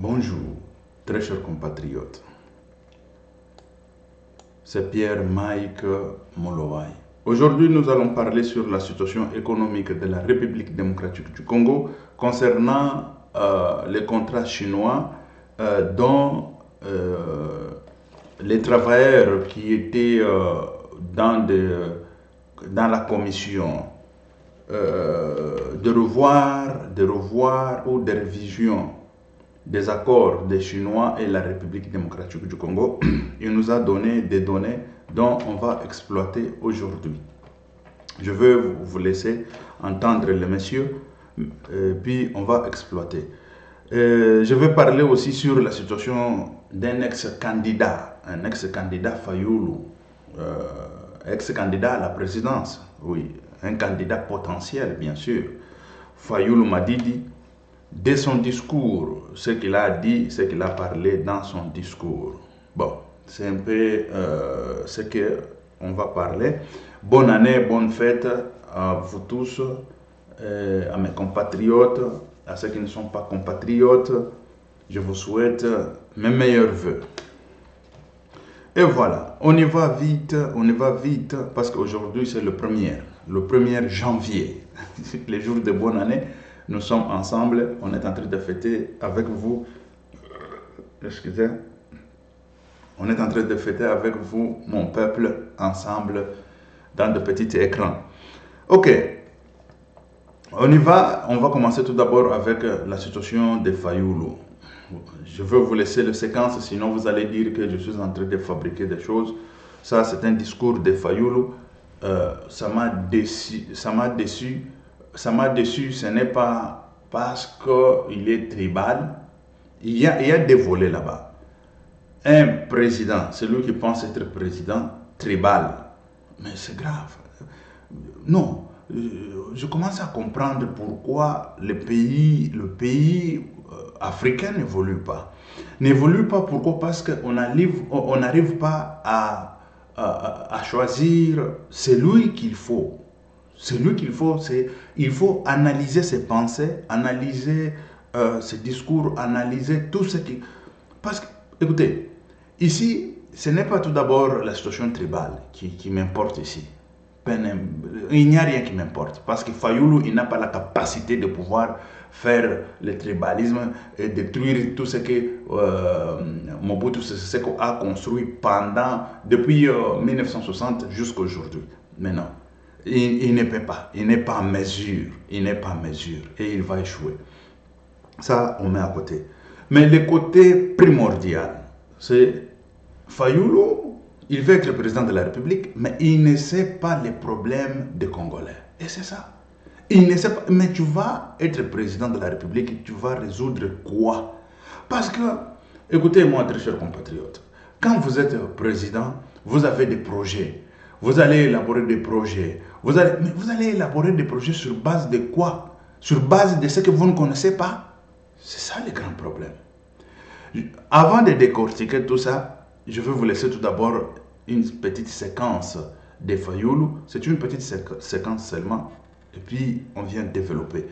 Bonjour, très chers compatriotes. C'est Pierre-Mike Molowai. Aujourd'hui, nous allons parler sur la situation économique de la République démocratique du Congo concernant les contrats chinois dont les travailleurs qui étaient dans la commission de revoir ou de révision des accords des Chinois et la République démocratique du Congo, il nous a donné des données dont on va exploiter aujourd'hui. Je vais vous laisser entendre les messieurs, puis on va exploiter. Je vais parler aussi sur la situation d'un ex-candidat, Fayoulou, ex-candidat à la présidence, oui, un candidat potentiel bien sûr, Fayoulou Madidi. Dès son discours, ce qu'il a dit, ce qu'il a parlé dans son discours. Bon, c'est un peu ce qu'on va parler. Bonne année, bonne fête à vous tous, à mes compatriotes, à ceux qui ne sont pas compatriotes. Je vous souhaite mes meilleurs vœux. Et voilà, on y va vite, parce qu'aujourd'hui c'est le 1er janvier, les jours de bonne année. Nous sommes ensemble, on est en train de fêter avec vous, excusez, on est en train de fêter avec vous, mon peuple, ensemble, dans de petits écrans. Ok, on y va, on va commencer tout d'abord avec la situation de Fayoulou. Je veux vous laisser la séquence, sinon vous allez dire que je suis en train de fabriquer des choses. Ça, c'est un discours de Fayoulou, ça m'a déçu, ce n'est pas parce qu'il est tribal. Il y a des volets là-bas. Un président, celui qui pense être président, tribal. Mais c'est grave. Non, je commence à comprendre pourquoi le pays africain n'évolue pas. N'évolue pas, pourquoi? Parce qu'on n'arrive pas à choisir celui qu'il faut. Celui qu'il faut, il faut analyser ses pensées, analyser ses discours, analyser tout ce qui... Parce que, écoutez, ici, ce n'est pas tout d'abord la situation tribale qui m'importe ici. Il n'y a rien qui m'importe. Parce que Fayoulou, il n'a pas la capacité de pouvoir faire le tribalisme et détruire tout ce que Mobutu Sese a construit depuis 1960 jusqu'à aujourd'hui. Mais non. Il ne peut pas, il n'est pas en mesure, et il va échouer. Ça, on met à côté. Mais le côté primordial, c'est Fayoulou, il veut être président de la République, mais il ne sait pas les problèmes des Congolais. Et c'est ça. Il ne sait pas, mais tu vas être président de la République et tu vas résoudre quoi? Parce que, écoutez-moi, très chers compatriotes, quand vous êtes président, vous avez des projets. Vous allez élaborer des projets. Vous allez élaborer des projets sur base de quoi? Sur base de ce que vous ne connaissez pas? C'est ça le grand problème. Avant de décortiquer tout ça, je vais vous laisser tout d'abord une petite séquence de Fayoulou. C'est une petite séquence seulement. Et puis, on vient développer.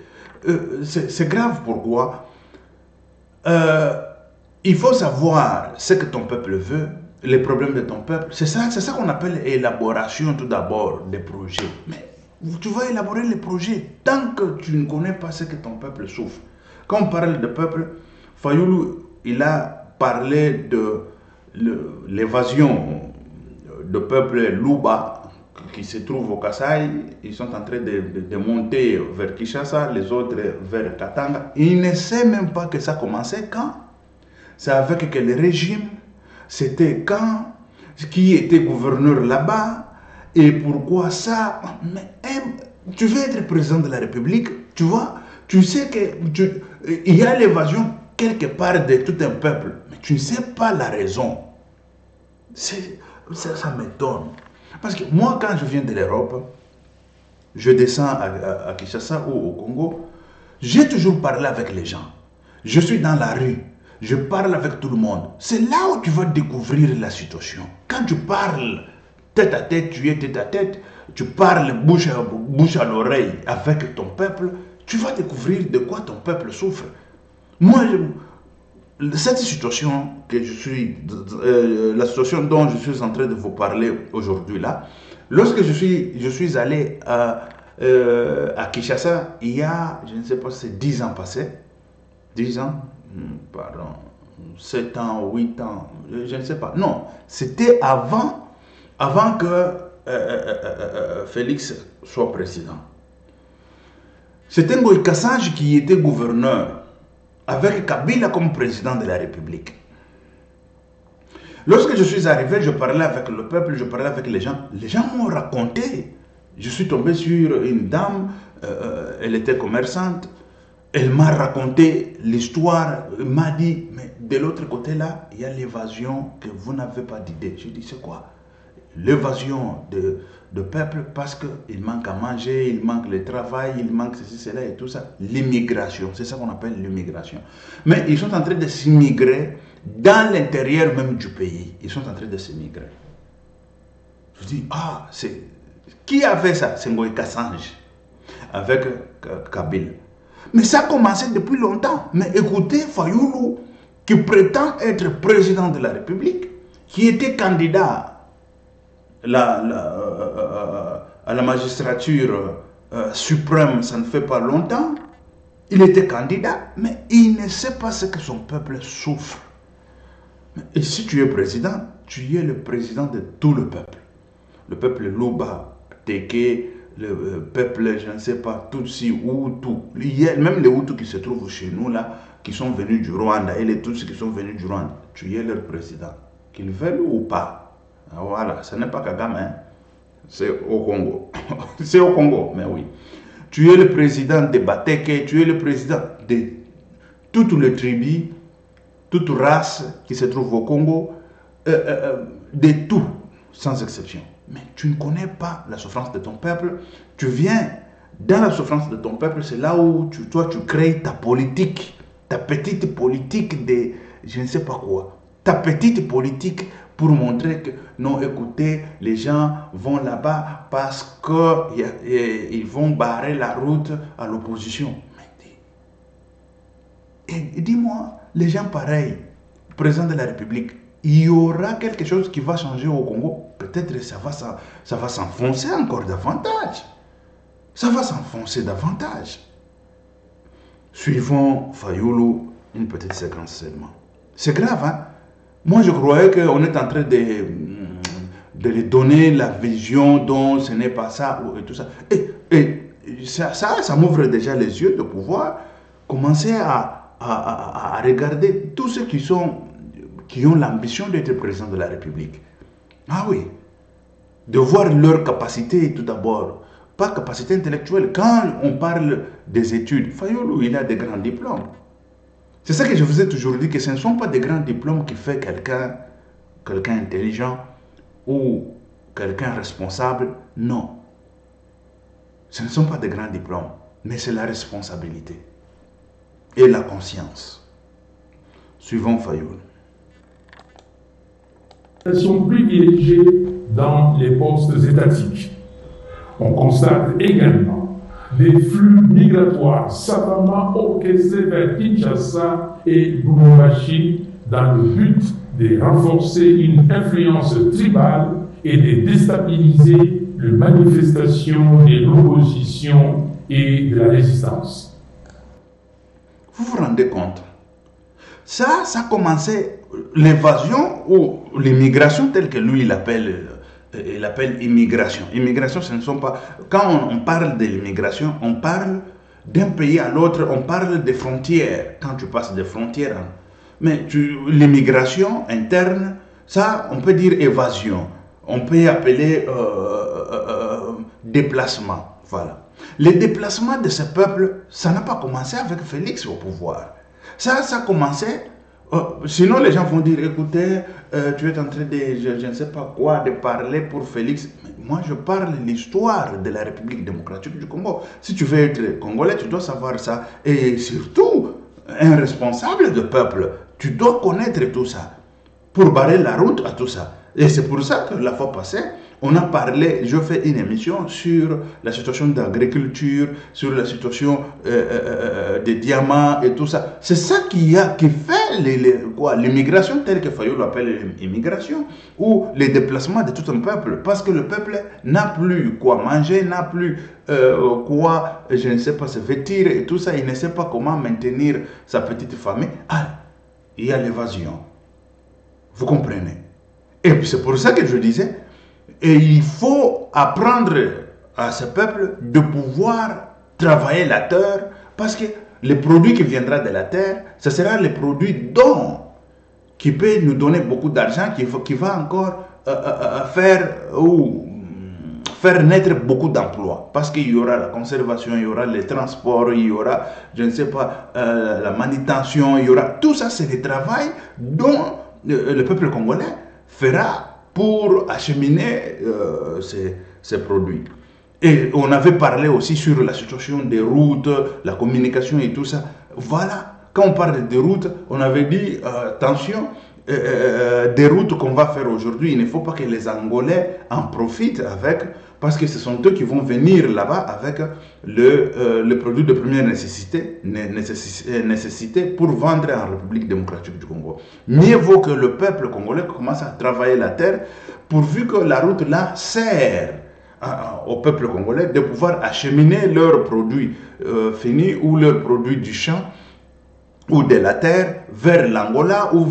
C'est grave pourquoi il faut savoir ce que ton peuple veut, les problèmes de ton peuple. C'est ça qu'on appelle élaboration tout d'abord des projets. Mais tu vas élaborer les projets tant que tu ne connais pas ce que ton peuple souffre. Quand on parle de peuple, Fayoulou, il a parlé de l'évasion de peuple Luba qui se trouve au Kasaï. Ils sont en train de monter vers Kinshasa, les autres vers Katanga. Il ne sait même pas que ça commençait quand. C'est avec quel régime, c'était quand, qui était gouverneur là-bas, et pourquoi ça. Mais tu veux être président de la République, tu vois, tu sais qu'il y a l'évasion quelque part de tout un peuple, mais tu ne sais pas la raison. Ça m'étonne. Parce que moi, quand je viens de l'Europe, je descends à Kinshasa ou au Congo, j'ai toujours parlé avec les gens. Je suis dans la rue. Je parle avec tout le monde. C'est là où tu vas découvrir la situation. Quand tu parles tête à tête, tu es tête à tête, tu parles bouche à l'oreille avec ton peuple, tu vas découvrir de quoi ton peuple souffre. Moi, cette situation que la situation dont je suis en train de vous parler aujourd'hui là, lorsque je suis allé à Kinshasa, il y a, je ne sais pas si c'est 10 ans passés, 10 ans, pardon, 7 ans, 8 ans, je ne sais pas. Non, c'était avant que Félix soit président. C'était Ngoï Kassange qui était gouverneur, avec Kabila comme président de la République. Lorsque je suis arrivé, je parlais avec le peuple, je parlais avec les gens. Les gens m'ont raconté. Je suis tombé sur une dame, elle était commerçante. Elle m'a raconté l'histoire, elle m'a dit, mais de l'autre côté là, il y a l'évasion que vous n'avez pas d'idée. Je dis, c'est quoi? L'évasion de peuple parce qu'il manque à manger, il manque le travail, il manque ceci, cela et tout ça. L'immigration, c'est ça qu'on appelle l'immigration. Mais ils sont en train de s'immigrer dans l'intérieur même du pays. Ils sont en train de s'immigrer. Je dis, ah, c'est... Qui a fait ça? C'est Ngoï Kassange avec Kabila. Mais ça a commencé depuis longtemps. Mais écoutez, Fayoulou, qui prétend être président de la République, qui était candidat à la magistrature suprême, ça ne fait pas longtemps, il était candidat, mais il ne sait pas ce que son peuple souffre. Et si tu es président, tu es le président de tout le peuple. Le peuple Luba, Teke, le peuple, je ne sais pas, Tutsi, Hutu. Il y a même les Hutus qui se trouvent chez nous là, qui sont venus du Rwanda, et les Tutsis qui sont venus du Rwanda. Tu es leur président, qu'ils veulent ou pas. Voilà, ce n'est pas Kagame, hein. C'est au Congo. C'est au Congo, mais oui. Tu es le président de Bateke, tu es le président de toutes les tribus, toutes races qui se trouvent au Congo, de tout, sans exception. Mais tu ne connais pas la souffrance de ton peuple. Tu viens dans la souffrance de ton peuple, c'est là où toi tu crées ta politique, ta petite politique de je ne sais pas quoi. Ta petite politique pour montrer que non, écoutez, les gens vont là-bas parce qu'ils vont barrer la route à l'opposition. Et dis-moi, les gens pareils, président de la République, il y aura quelque chose qui va changer au Congo. Peut-être ça va s'enfoncer encore davantage. Ça va s'enfoncer davantage. Suivons Fayoulou, une petite séquence seulement. C'est grave, hein? Moi, je croyais qu'on est en train de lui donner la vision dont ce n'est pas ça et tout ça. Et ça m'ouvre déjà les yeux de pouvoir commencer à regarder tous ceux qui ont l'ambition d'être président de la République. Ah oui, de voir leur capacité tout d'abord, pas capacité intellectuelle. Quand on parle des études, Fayoulou, il a des grands diplômes. C'est ça que je vous ai toujours dit, que ce ne sont pas des grands diplômes qui font quelqu'un intelligent ou quelqu'un responsable. Non. Ce ne sont pas des grands diplômes, mais c'est la responsabilité et la conscience. Suivons Fayoulou. Elles sont privilégiées dans les postes étatiques. On constate également des flux migratoires savamment orchestrés vers Kinshasa et Lubumbashi dans le but de renforcer une influence tribale et de déstabiliser les manifestations de l'opposition et de la résistance. Vous vous rendez compte? Ça a commencé, l'évasion ou l'immigration telle que lui il appelle immigration. Immigration, ce ne sont pas... Quand on parle de l'immigration, on parle d'un pays à l'autre, on parle des frontières. Quand tu passes des frontières, mais l'immigration interne, ça, on peut dire évasion. On peut appeler déplacement. Voilà. Les déplacements de ce peuple, ça n'a pas commencé avec Félix au pouvoir. Ça a commencé... sinon, les gens vont dire, écoutez, tu es en train de, je ne sais pas quoi, de parler pour Félix. Mais moi, je parle de l'histoire de la République démocratique du Congo. Si tu veux être Congolais, tu dois savoir ça. Et surtout, un responsable de peuple, tu dois connaître tout ça pour barrer la route à tout ça. Et c'est pour ça que la fois passée, on a parlé, je fais une émission sur la situation d'agriculture, sur la situation des diamants et tout ça. C'est ça qui fait l'immigration telle que Fayou l'appelle l'immigration, ou les déplacements de tout un peuple, parce que le peuple n'a plus quoi manger, n'a plus quoi, je ne sais pas, se vêtir et tout ça, il ne sait pas comment maintenir sa petite famille. Ah, il y a l'évasion. Vous comprenez? Et puis c'est pour ça que je disais, et il faut apprendre à ce peuple de pouvoir travailler la terre, parce que le produit qui viendra de la terre, ce sera le produit dont qui peut nous donner beaucoup d'argent, qui va encore faire naître beaucoup d'emplois. Parce qu'il y aura la conservation, il y aura les transports, il y aura, je ne sais pas, la manutention, il y aura... Tout ça, c'est le travail dont le peuple congolais fera pour acheminer ces produits. Et on avait parlé aussi sur la situation des routes, la communication et tout ça. Voilà, quand on parle des routes, on avait dit, attention, des routes qu'on va faire aujourd'hui, il ne faut pas que les Angolais en profitent avec, parce que ce sont eux qui vont venir là-bas avec le produit de première nécessité pour vendre en République démocratique du Congo. Mieux vaut que le peuple congolais commence à travailler la terre, pourvu que la route là sert au peuple congolais de pouvoir acheminer leurs produits finis ou leurs produits du champ ou de la terre vers l'Angola ou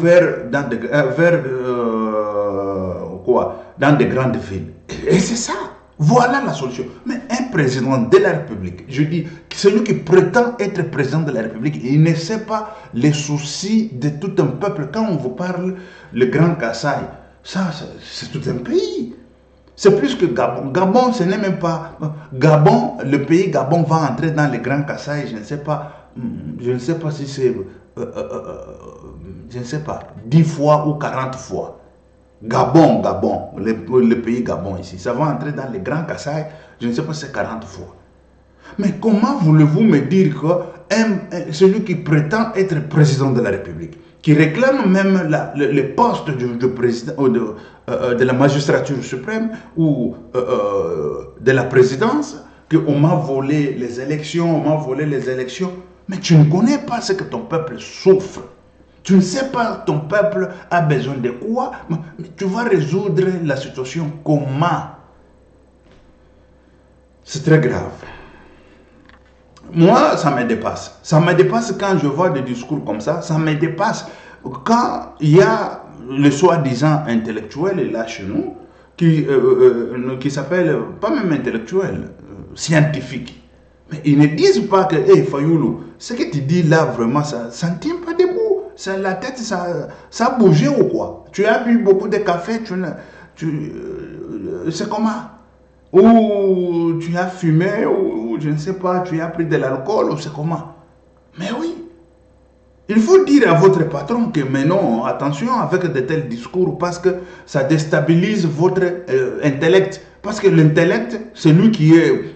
dans des grandes villes. Et c'est ça. Voilà la solution. Mais un président de la République, je dis, celui qui prétend être président de la République, il ne sait pas les soucis de tout un peuple. Quand on vous parle le Grand Kasaï, ça c'est tout un pays. C'est plus que Gabon. Gabon, ce n'est même pas... Gabon, le pays Gabon va entrer dans le Grand Kasaï, je ne sais pas si c'est... je ne sais pas, 10 fois ou 40 fois. Gabon, le pays Gabon ici, ça va entrer dans le Grand Kasaï, je ne sais pas si c'est 40 fois. Mais comment voulez-vous me dire que celui qui prétend être président de la République, qui réclame même le poste de président de la magistrature suprême ou de la présidence, qu'on m'a volé les élections, mais tu ne connais pas ce que ton peuple souffre. Tu ne sais pas ton peuple a besoin de quoi, mais tu vas résoudre la situation comment? C'est très grave. Moi, ça me dépasse. Ça me dépasse quand je vois des discours comme ça. Ça me dépasse quand il y a le soi-disant intellectuel là chez nous qui s'appelle, pas même intellectuel, scientifique. Mais ils ne disent pas que, hey Fayoulou, ce que tu dis là vraiment, ça ne tient pas debout. La tête, ça a bougé ou quoi? Tu as bu beaucoup de café, c'est comment? Ou tu as fumé, ou je ne sais pas, tu as pris de l'alcool, ou c'est comment? Mais oui, il faut dire à votre patron que, mais non, attention avec de tels discours, parce que ça déstabilise votre intellect. Parce que l'intellect, c'est lui qui est...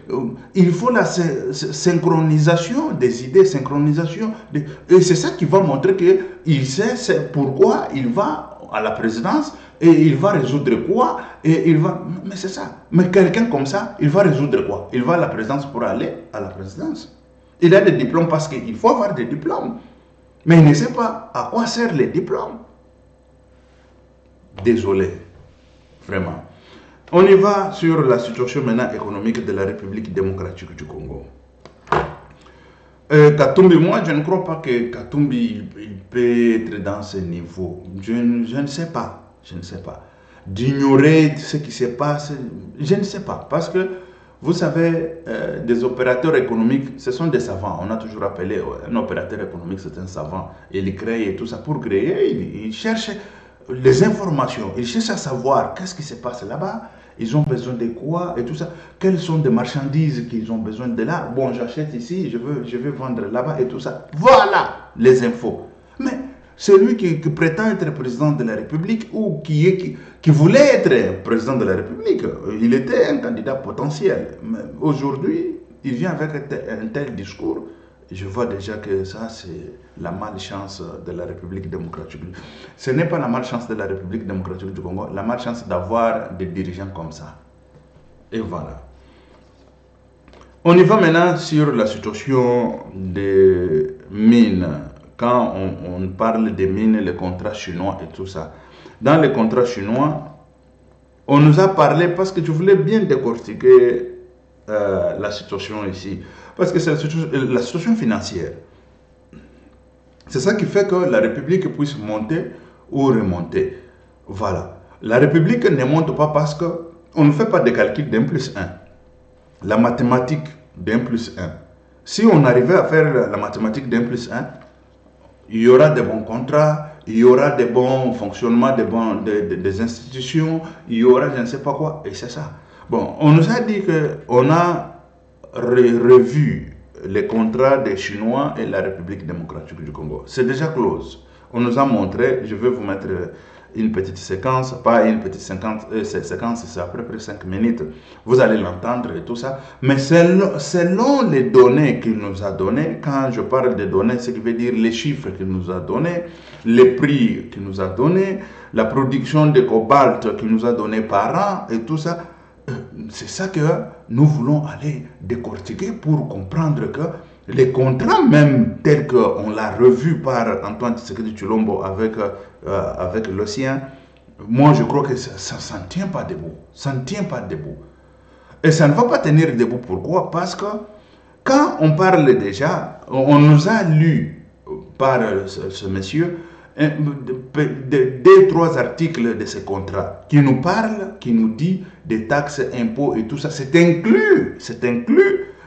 il faut la synchronisation des idées, et c'est ça qui va montrer qu'il sait pourquoi il va à la présidence, et il va résoudre quoi, et il va... Mais c'est ça. Mais quelqu'un comme ça, il va résoudre quoi? Il va à la présidence pour aller à la présidence. Il a des diplômes parce qu'il faut avoir des diplômes. Mais il ne sait pas à quoi servent les diplômes. Désolé, vraiment. On y va sur la situation maintenant économique de la République démocratique du Congo. Katumbi, moi je ne crois pas que Katumbi il peut être dans ce niveau. Je ne sais pas. D'ignorer ce qui se passe, je ne sais pas. Parce que, vous savez, des opérateurs économiques, ce sont des savants. On a toujours appelé un opérateur économique, c'est un savant. Il crée et tout ça. Pour créer, il cherche les informations. Il cherche à savoir qu'est-ce qui se passe là-bas. Ils ont besoin de quoi et tout ça. Quelles sont des marchandises qu'ils ont besoin de là. Bon, j'achète ici, je veux vendre là-bas et tout ça. Voilà les infos. Mais celui qui prétend être président de la République ou qui voulait être président de la République, il était un candidat potentiel. Mais aujourd'hui, il vient avec un tel discours. Je vois déjà que ça, c'est la malchance de la République démocratique. Ce n'est pas la malchance de la République démocratique du Congo, la malchance d'avoir des dirigeants comme ça. Et voilà. On y va maintenant sur la situation des mines quand on parle des mines, les contrats chinois et tout ça. Dans les contrats chinois, on nous a parlé parce que je voulais bien décortiquer la situation ici. Parce que c'est la situation financière. C'est ça qui fait que la République puisse monter ou remonter. Voilà. La République ne monte pas parce qu'on ne fait pas de calcul d'1 plus 1. La mathématique d'1 plus 1. Si on arrivait à faire la mathématique d'1 plus 1, il y aura des bons contrats, il y aura des bons fonctionnements des institutions, il y aura je ne sais pas quoi, et c'est ça. Bon, on nous a dit qu'on a revu les contrats des Chinois et la République démocratique du Congo. C'est déjà close. On nous a montré, je vais vous mettre une petite séquence, pas une petite séquence, c'est à peu près 5 minutes. Vous allez l'entendre et tout ça. Mais selon les données qu'il nous a données, quand je parle des données, ce qui veut dire les chiffres qu'il nous a donnés, les prix qu'il nous a donnés, la production de cobalt qu'il nous a donné par an et tout ça, c'est ça que nous voulons aller décortiquer pour comprendre que les contrats même tels qu'on l'a revu par Antoine Tshisekedi Tshilombo avec le sien, moi je crois que ça ne tient pas debout. Ça ne tient pas debout. Et ça ne va pas tenir debout. Pourquoi? Parce que quand on parle déjà, on nous a lu par ce monsieur deux, trois articles de ce contrat qui nous parlent, qui nous dit des taxes, impôts et tout ça. C'est inclus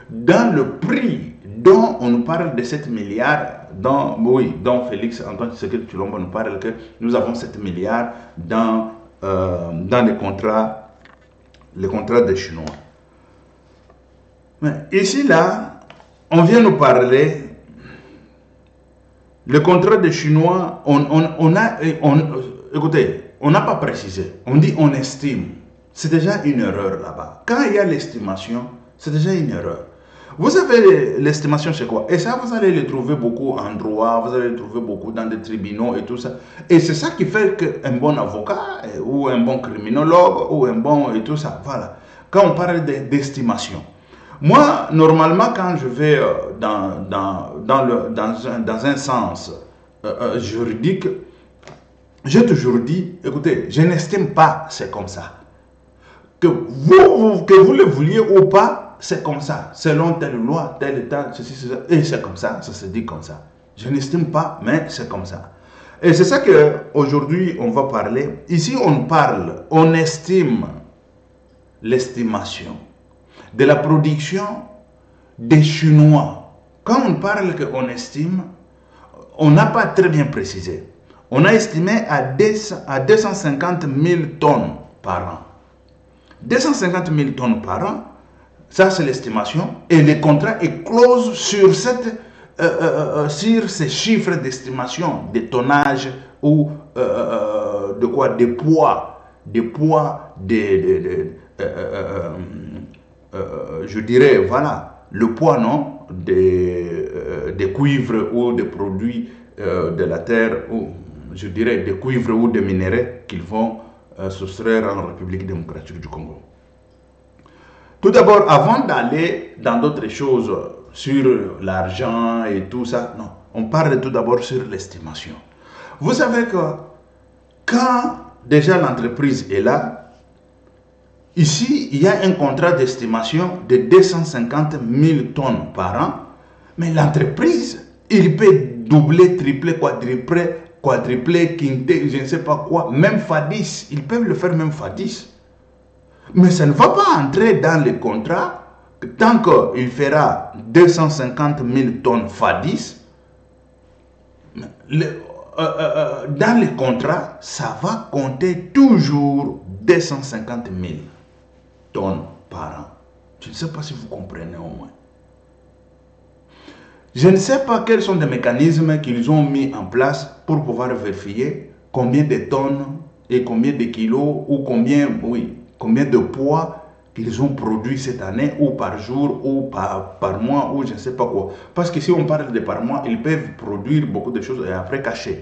dans le prix dont on nous parle de 7 milliards, dont Félix Antoine Tshisekedi Tshilombo nous parle que nous avons 7 milliards dans les contrats des Chinois. Mais ici, là, on vient nous parler. Le contrat des Chinois, écoutez, on n'a pas précisé. On dit on estime. C'est déjà une erreur là-bas. Quand il y a l'estimation, c'est déjà une erreur. Vous savez, l'estimation, c'est quoi? Et ça, vous allez le trouver beaucoup en droit, vous allez le trouver beaucoup dans des tribunaux et tout ça. Et c'est ça qui fait qu'un bon avocat, ou un bon criminologue, ou un bon et tout ça, voilà. Quand on parle d'estimation. Moi, normalement, quand je vais dans un sens juridique, j'ai toujours dit, écoutez, je n'estime pas, c'est comme ça. Que vous le vouliez ou pas, c'est comme ça. Selon telle loi, tel état, ceci, cela, et c'est comme ça, ça se dit comme ça. Je n'estime pas, mais c'est comme ça. Et c'est ça qu'aujourd'hui, on va parler. Ici, on estime l'estimation de la production des Chinois. Quand on parle qu'on estime, on n'a pas très bien précisé. On a estimé à 250 000 tonnes par an. 250 000 tonnes par an, ça c'est l'estimation, et le contrat est close sur ces chiffres d'estimation, de tonnage ou de quoi, des poids, je dirais, voilà, le poids, non, des cuivres ou des produits de la terre, ou je dirais des cuivres ou des minéraux qu'ils vont soustraire en République démocratique du Congo. Tout d'abord, avant d'aller dans d'autres choses sur l'argent et tout ça, non, on parle tout d'abord sur l'estimation. Vous savez que quand déjà l'entreprise est là, ici, il y a un contrat d'estimation de 250 000 tonnes par an, mais l'entreprise, il peut doubler, tripler, quadrupler, quinter, je ne sais pas quoi, même x10, ils peuvent le faire même x10. Mais ça ne va pas entrer dans le contrat tant qu'il fera 250 000 tonnes x10. Dans le contrat, ça va compter toujours 250 000 tonnes par an. Je ne sais pas si vous comprenez au moins. Je ne sais pas quels sont les mécanismes qu'ils ont mis en place pour pouvoir vérifier combien de tonnes et combien de kilos ou combien de poids qu'ils ont produit cette année ou par jour ou par mois ou je ne sais pas quoi. Parce que si on parle de par mois, ils peuvent produire beaucoup de choses et après cacher.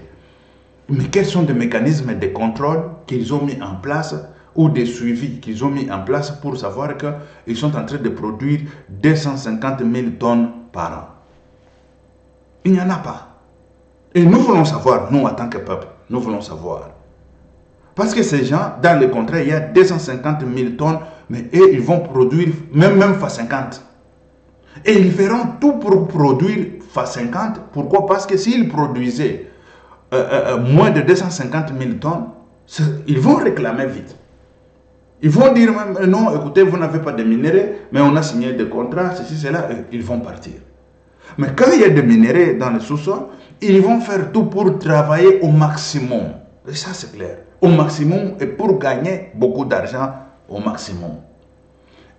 Mais quels sont les mécanismes de contrôle qu'ils ont mis en place ou de suivi qu'ils ont mis en place pour savoir qu'ils sont en train de produire 250 000 tonnes par an? Il n'y en a pas. Et nous voulons savoir, nous en tant que peuple, nous voulons savoir. Parce que ces gens, dans le contrat, il y a 250 000 tonnes, mais eux, ils vont produire même fois 50. Et ils feront tout pour produire fois 50. Pourquoi? Parce que s'ils produisaient moins de 250 000 tonnes, ils vont réclamer vite. Ils vont dire même, non, écoutez, vous n'avez pas de minerais, mais on a signé des contrats, ceci, cela, ils vont partir. Mais quand il y a des minerais dans le sous-sol, ils vont faire tout pour travailler au maximum. Et ça, c'est clair. Au maximum et pour gagner beaucoup d'argent au maximum.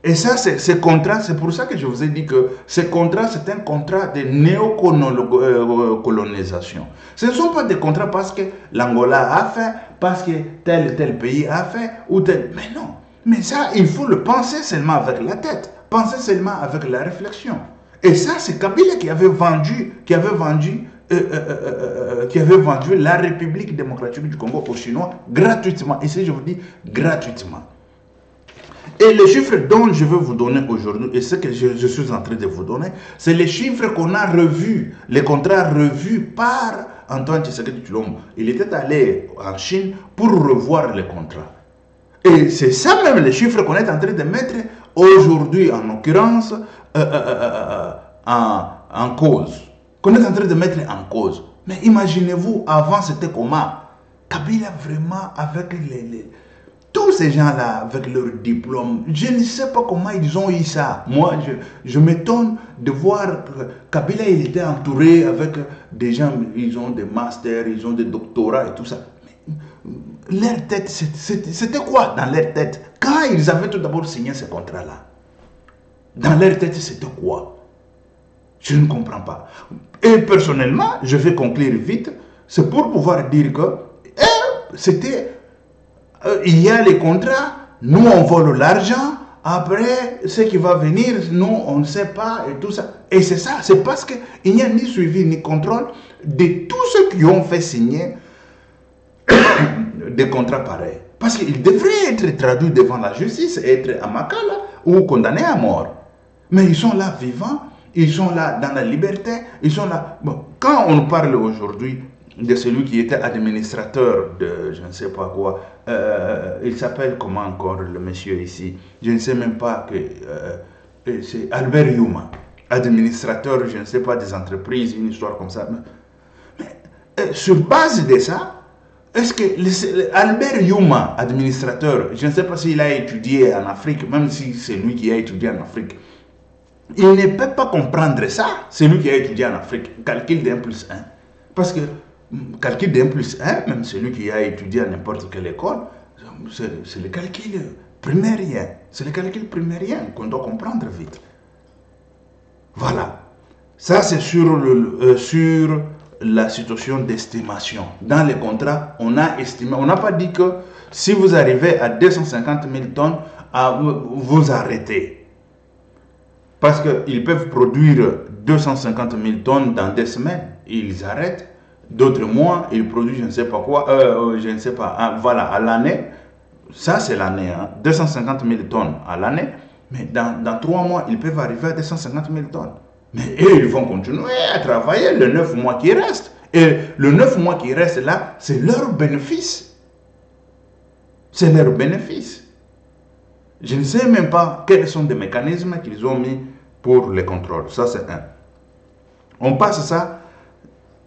Et ça, ce contrat, c'est pour ça que je vous ai dit que ce contrat, c'est un contrat de néocolonisation. Ce ne sont pas des contrats parce que l'Angola a fait, parce que tel et tel pays a fait, ou tel... Mais non. Mais ça, il faut le penser seulement avec la tête. Penser seulement avec la réflexion. Et ça, c'est Kabila qui avait vendu la République démocratique du Congo aux Chinois gratuitement. Ici, je vous dis gratuitement. Et les chiffres dont je veux vous donner aujourd'hui, et ce que je suis en train de vous donner, c'est les chiffres qu'on a revus, les contrats revus par Antoine Tshisekedi Tshilombo. Il était allé en Chine pour revoir les contrats. Et c'est ça même les chiffres qu'on est en train de mettre aujourd'hui, en l'occurrence, en cause. Qu'on est en train de mettre en cause. Mais imaginez-vous, avant c'était comment? Kabila vraiment avec tous ces gens-là, avec leur diplôme, je ne sais pas comment ils ont eu ça. Moi, je m'étonne de voir Kabila, il était entouré avec des gens, ils ont des masters, ils ont des doctorats et tout ça. Mais leur tête, c'était quoi dans leur tête? Quand ils avaient tout d'abord signé ce contrat-là, dans leur tête, c'était quoi? Je ne comprends pas. Et personnellement, je vais conclure vite, c'est pour pouvoir dire que c'était... il y a les contrats, nous on vole l'argent, après ce qui va venir, nous on ne sait pas et tout ça. Et c'est ça, c'est parce qu'il n'y a ni suivi ni contrôle de tous ceux qui ont fait signer des contrats pareils. Parce qu'ils devraient être traduits devant la justice, être à Makala ou condamnés à mort. Mais ils sont là vivants, ils sont là dans la liberté, ils sont là. Bon, quand on parle aujourd'hui de celui qui était administrateur de je ne sais pas quoi, il s'appelle comment encore le monsieur ici, je ne sais même pas que c'est Albert Yuma, administrateur, je ne sais pas, des entreprises, une histoire comme ça. Mais sur base de ça, est-ce que Albert Yuma, administrateur, je ne sais pas s'il a étudié en Afrique, même si c'est lui qui a étudié en Afrique, il ne peut pas comprendre ça, c'est lui qui a étudié en Afrique, calcul d'1 plus 1. Parce que calcul d'1 plus 1, même celui qui a étudié à n'importe quelle école, c'est le calcul primérien. C'est le calcul primérien qu'on doit comprendre vite. Voilà. Ça, c'est sur la situation d'estimation. Dans les contrats, on a estimé, on n'a pas dit que si vous arrivez à 250 000 tonnes, vous arrêtez. Parce qu'ils peuvent produire 250 000 tonnes dans 2 semaines, ils arrêtent. D'autres mois, ils produisent je ne sais pas quoi, je ne sais pas, voilà, à l'année, ça c'est l'année, 250 000 tonnes à l'année, mais dans 3 mois, ils peuvent arriver à 250 000 tonnes. Mais eux, ils vont continuer à travailler les 9 mois qui restent. Et le 9 mois qui restent là, c'est leur bénéfice. C'est leur bénéfice. Je ne sais même pas quels sont les mécanismes qu'ils ont mis pour les contrôles. Ça, c'est un. On passe ça,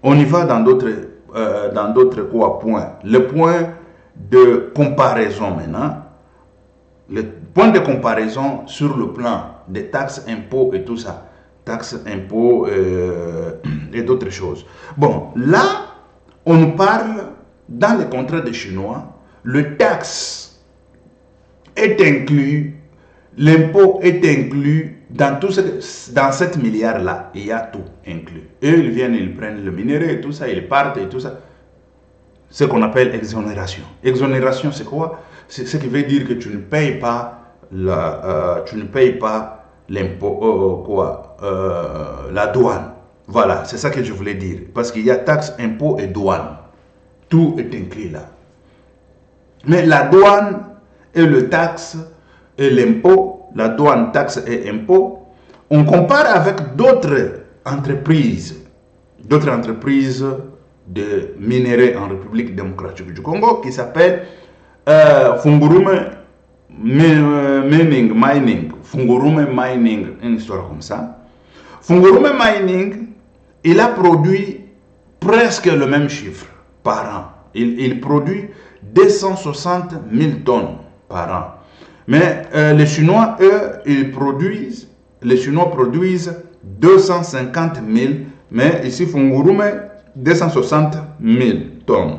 on y va dans d'autres points. Le point de comparaison maintenant. Le point de comparaison sur le plan des taxes, impôts et tout ça. Taxes, impôts et d'autres choses. Bon, là, on nous parle, dans les contrats des Chinois, le taxe est inclus, l'impôt est inclus dans tout dans 7 milliards-là. Il y a tout inclus. Eux, ils viennent, ils prennent le minerai et tout ça, ils partent et tout ça. Ce qu'on appelle exonération. Exonération, c'est quoi? C'est ce qui veut dire que tu ne payes pas l'impôt, la douane. Voilà, c'est ça que je voulais dire. Parce qu'il y a taxe, impôt et douane. Tout est inclus là. Mais la douane et le taxe et l'impôt, la douane, taxe et impôt, on compare avec d'autres entreprises de minerais en République démocratique du Congo qui s'appelle Fungurume Mining. Fungurume Mining, une histoire comme ça. Fungurume Mining, il a produit presque le même chiffre par an. Il produit 260 000 tonnes par an. Mais les Chinois, eux, les Chinois produisent 250 000, mais ici, Fungurume, 260 000 tonnes.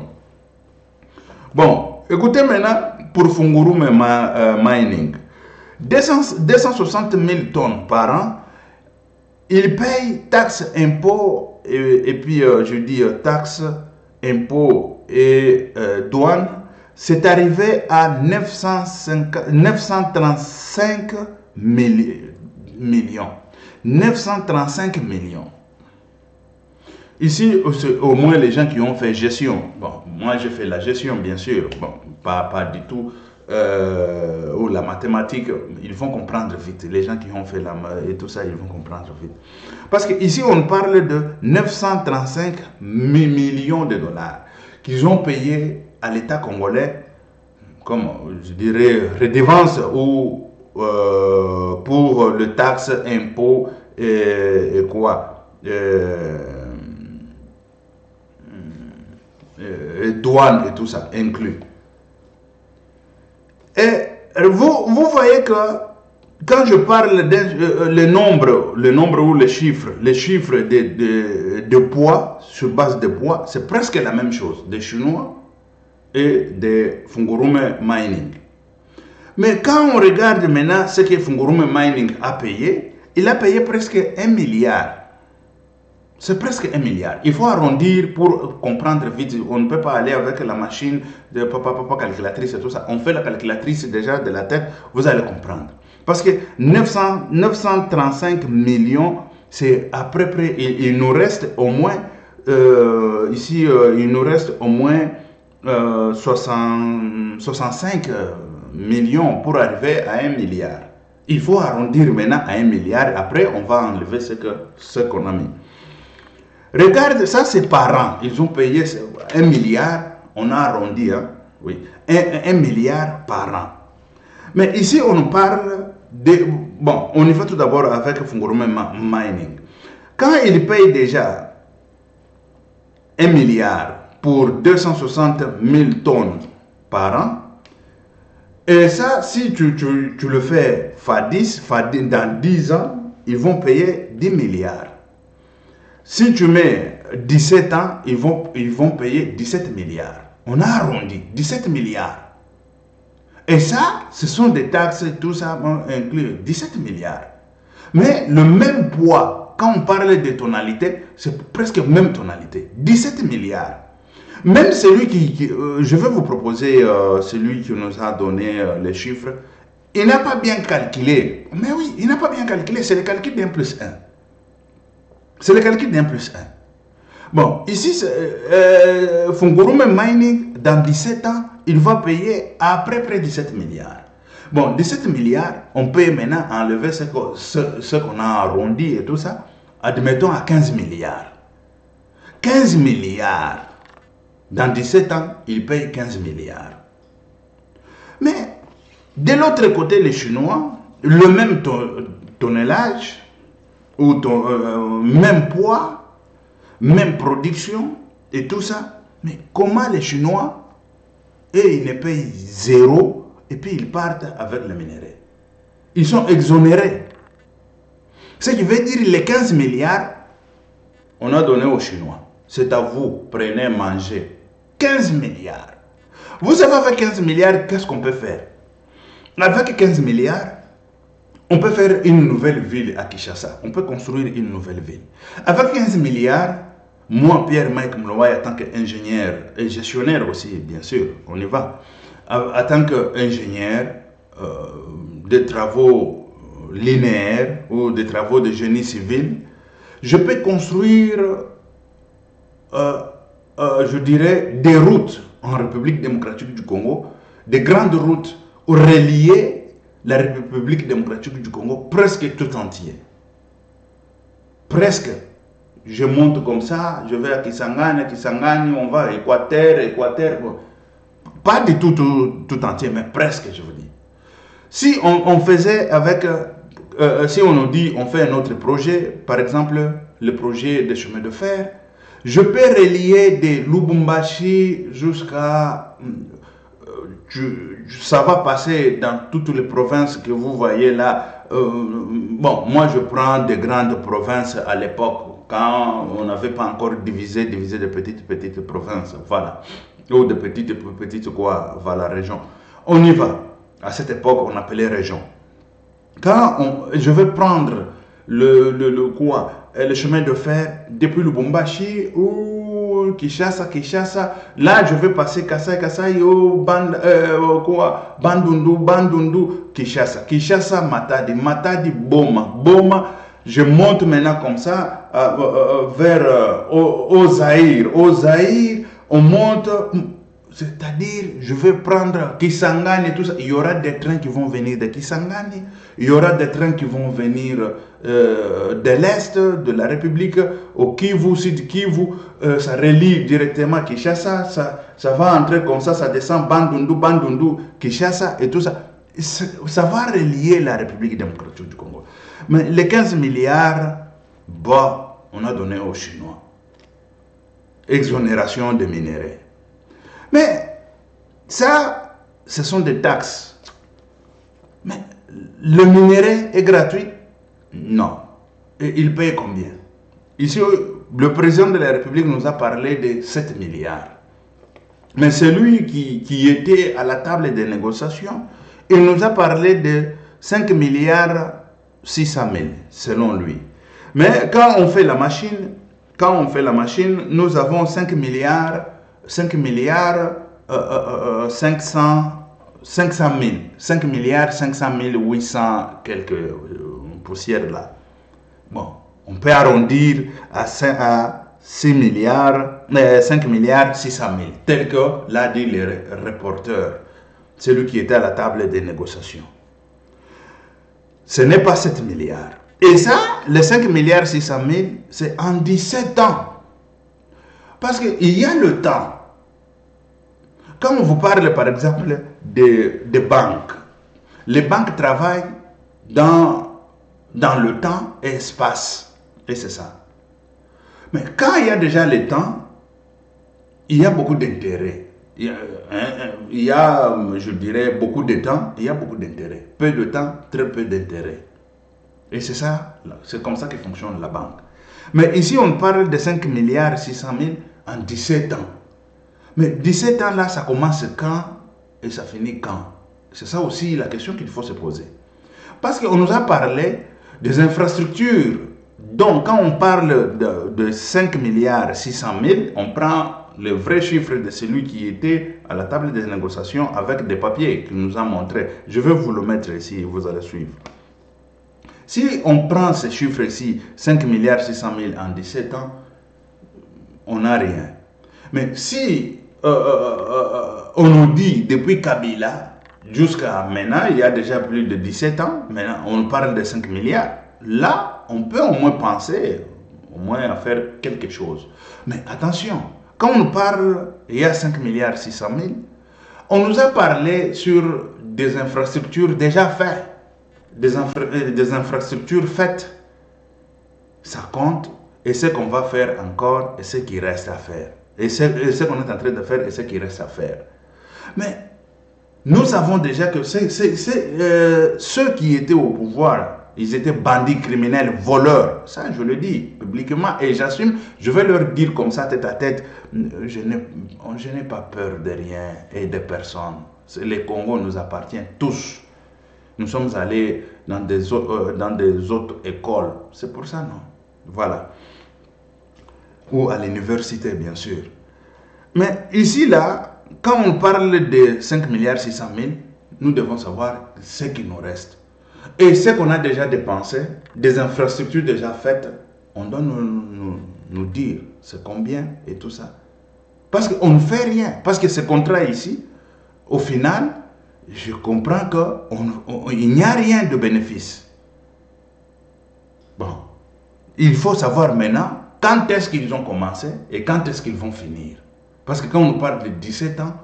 Bon, écoutez maintenant pour Fungurume Mining. 260 000 tonnes par an, ils payent taxes, impôts, et puis je dis taxes, impôts et douanes. C'est arrivé à 935 millions. 935 millions. Ici, au moins les gens qui ont fait gestion. Bon, moi j'ai fait la gestion, bien sûr. Bon, pas du tout. Ou la mathématique, ils vont comprendre vite. Les gens qui ont fait et tout ça, ils vont comprendre vite. Parce qu'ici, on parle de 935 millions de dollars qu'ils ont payés à l'État congolais, comme je dirais, redevance ou pour le taxe, impôt et quoi douane et tout ça inclus. Et vous voyez que quand je parle le nombre ou les chiffres de poids, sur base de poids, c'est presque la même chose des Chinois et des Fungurume Mining. Mais quand on regarde maintenant ce que Fungurume Mining a payé, il a payé presque 1 milliard. C'est presque 1 milliard. Il faut arrondir pour comprendre vite. On ne peut pas aller avec la machine de papa calculatrice et tout ça. On fait la calculatrice déjà de la tête, vous allez comprendre. Parce que 935 millions, c'est à peu près, il nous reste au moins, ici, il nous reste au moins 65 millions pour arriver à 1 milliard. Il faut arrondir maintenant à 1 milliard. Après, on va enlever ce qu'on a mis. Regarde, ça c'est par an. Ils ont payé 1 milliard, on a arrondi, hein, oui, 1 milliard par an. Mais ici, on parle de... Bon, on y va tout d'abord avec Fungurume Mining. Quand ils payent déjà 1 milliard pour 260 000 tonnes par an, et ça, si tu le fais x10, dans 10 ans, ils vont payer 10 milliards. Si tu mets 17 ans, ils vont payer 17 milliards. On a arrondi 17 milliards. Et ça, ce sont des taxes, tout ça inclus 17 milliards. Mais le même poids, quand on parle de tonalité, c'est presque la même tonalité. 17 milliards. Même celui je vais vous proposer celui qui nous a donné les chiffres, il n'a pas bien calculé. Mais oui, il n'a pas bien calculé, c'est le calcul d'1 plus 1. C'est le calcul d'1 plus 1. Bon, ici, Fungurume Mining, dans 17 ans, il va payer à peu près 17 milliards. Bon, 17 milliards, on peut maintenant enlever ce qu'on a arrondi et tout ça, admettons à 15 milliards. 15 milliards. Dans 17 ans, il paye 15 milliards. Mais, de l'autre côté, les Chinois, le même tonnellage, ou même poids, même production et tout ça. Mais comment les Chinois, ils ne payent zéro et puis ils partent avec le minerai? Ils sont exonérés. Ce qui veut dire les 15 milliards, on a donné aux Chinois. C'est à vous, prenez, mangez. 15 milliards. Vous savez, avec 15 milliards, qu'est-ce qu'on peut faire? Avec 15 milliards, on peut faire une nouvelle ville à Kinshasa. On peut construire une nouvelle ville. Avec 15 milliards, moi, Pierre-Mike Mlowaye, en tant qu'ingénieur et gestionnaire aussi, bien sûr, on y va. En tant qu'ingénieur des travaux linéaires ou des travaux de génie civil, je peux construire, je dirais, des routes en République démocratique du Congo, des grandes routes reliées la République démocratique du Congo presque tout entier. Presque. je monte comme ça, je vais à Kisangani, on va à Équateur. Bon. Pas du tout entier, mais presque, je veux dire. Si on faisait avec, si on nous dit, on fait un autre projet, par exemple, le projet des chemins de fer, je peux relier de Lubumbashi jusqu'à... ça va passer dans toutes les provinces que vous voyez là. Bon, moi je prends des grandes provinces à l'époque, quand on n'avait pas encore divisé de petites provinces, voilà. Ou de petites quoi, voilà, régions. On y va. À cette époque, on appelait région. Quand je vais prendre le chemin de fer depuis Lubumbashi ou Kinshasa, là je vais passer Kasai, Bandundu, Kinshasa, Matadi, Boma, je monte maintenant comme ça vers au Zaïre, on monte, c'est-à-dire, je vais prendre Kisangani et tout ça. Il y aura des trains qui vont venir de Kisangani. Il y aura des trains qui vont venir de l'Est de la République, au Kivu, Sud Kivu. Ça relie directement Kinshasa. Ça va entrer comme ça descend Bandundu, Kinshasa et tout ça. Ça va relier la République démocratique du Congo. Mais les 15 milliards, on a donné aux Chinois. Exonération des minéraux. Mais ça, ce sont des taxes. Mais le minerai est gratuit? Non. Et il paye combien? Ici, le président de la République nous a parlé de 7 milliards. Mais celui qui était à la table des négociations, il nous a parlé de 5 milliards 600 000, selon lui. Mais quand on fait la machine, nous avons 5 milliards 500 000, 800 quelques poussières là. Bon, on peut arrondir à 6 milliards, 5 milliards 600 000, tel que l'a dit le reporter, celui qui était à la table des négociations. Ce n'est pas 7 milliards. Et ça, les 5 milliards 600 000, c'est en 17 ans. Parce qu'il y a le temps. Quand on vous parle, par exemple, des banques, les banques travaillent dans le temps et espace. Et c'est ça. Mais quand il y a déjà le temps, il y a beaucoup d'intérêt. Il y a, je dirais, beaucoup de temps, il y a beaucoup d'intérêt. Peu de temps, très peu d'intérêt. Et c'est ça, c'est comme ça que fonctionne la banque. Mais ici, on parle de 5 milliards 600 000 en 17 ans. Mais 17 ans là, ça commence quand et ça finit quand? C'est ça aussi la question qu'il faut se poser. Parce qu'on nous a parlé des infrastructures. Donc, quand on parle de 5 milliards 600 000, on prend le vrai chiffre de celui qui était à la table des négociations avec des papiers qu'il nous a montré. Je vais vous le mettre ici et vous allez suivre. Si on prend ces chiffres ici, 5 milliards 600 000 en 17 ans, on n'a rien. Mais si on nous dit depuis Kabila jusqu'à maintenant, il y a déjà plus de 17 ans, maintenant on parle de 5 milliards, là on peut au moins penser à faire quelque chose. Mais attention, quand on parle, il y a 5 milliards 600 000, on nous a parlé sur des infrastructures déjà faites, des infrastructures faites. Ça compte, et ce qu'on va faire encore, et ce qui reste à faire. Et ce qu'on est en train de faire, et ce qui reste à faire. Mais nous savons déjà que ceux qui étaient au pouvoir, ils étaient bandits, criminels, voleurs. Ça, je le dis publiquement et j'assume. Je vais leur dire comme ça, tête à tête, je n'ai pas peur de rien et de personne. Le Congo nous appartient tous. Nous sommes allés dans des autres écoles. C'est pour ça, non? Voilà. Ou à l'université, bien sûr. Mais ici, là, quand on parle de 5 milliards 600 000, nous devons savoir ce qui nous reste. Et ce qu'on a déjà dépensé, des infrastructures déjà faites, on doit nous dire c'est combien et tout ça. Parce qu'on ne fait rien. Parce que ce contrat ici, au final, je comprends qu'il n'y a rien de bénéfice. Bon, il faut savoir maintenant quand est-ce qu'ils ont commencé et quand est-ce qu'ils vont finir. Parce que quand on parle de 17 ans,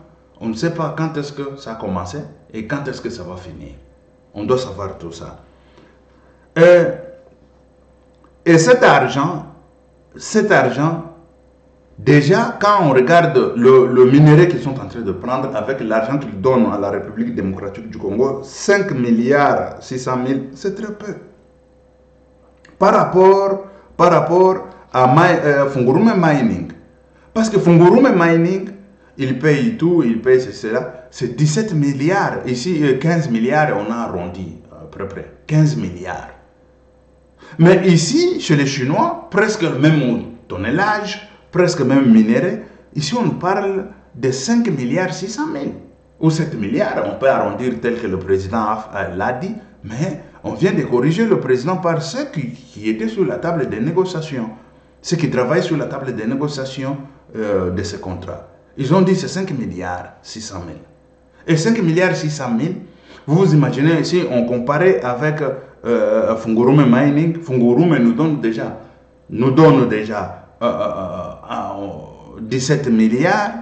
on ne sait pas quand est-ce que ça a commencé et quand est-ce que ça va finir. On doit savoir tout ça. Et cet argent, déjà, quand on regarde le minerai qu'ils sont en train de prendre avec l'argent qu'ils donnent à la République démocratique du Congo, 5 milliards 600 000, c'est très peu. Par rapport à Fungurume Mining. Parce que Fungurume Mining, il paye tout, il paye cela. C'est 17 milliards. Ici, 15 milliards, on a arrondi à peu près. 15 milliards. Mais ici, chez les Chinois, presque le même tonnellage, presque le même minerai. Ici, on parle de 5 milliards 600 000. Ou 7 milliards, on peut arrondir tel que le président l'a dit. Mais on vient de corriger le président par ceux qui étaient sur la table des négociations. Ceux qui travaillent sur la table des négociations de ce contrat. Ils ont dit c'est 5 milliards 600 000. Et 5 milliards 600 000, vous vous imaginez ici, on comparait avec Fungurume Mining. Fungurume nous donne déjà 17 milliards,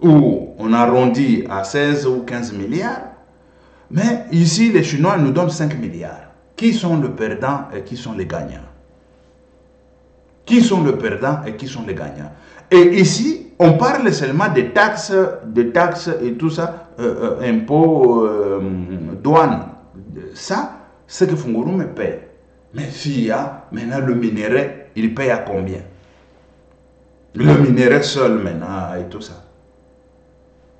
ou on arrondit à 16 ou 15 milliards. Mais ici, les Chinois nous donnent 5 milliards. Qui sont les perdants et qui sont les gagnants? Qui sont les perdants et qui sont les gagnants? Et ici, on parle seulement des taxes et tout ça, impôts, douanes. Ça, c'est que Fungurume paye. Mais FIA, maintenant le minerai, il paye à combien? Le minerai seul maintenant et tout ça.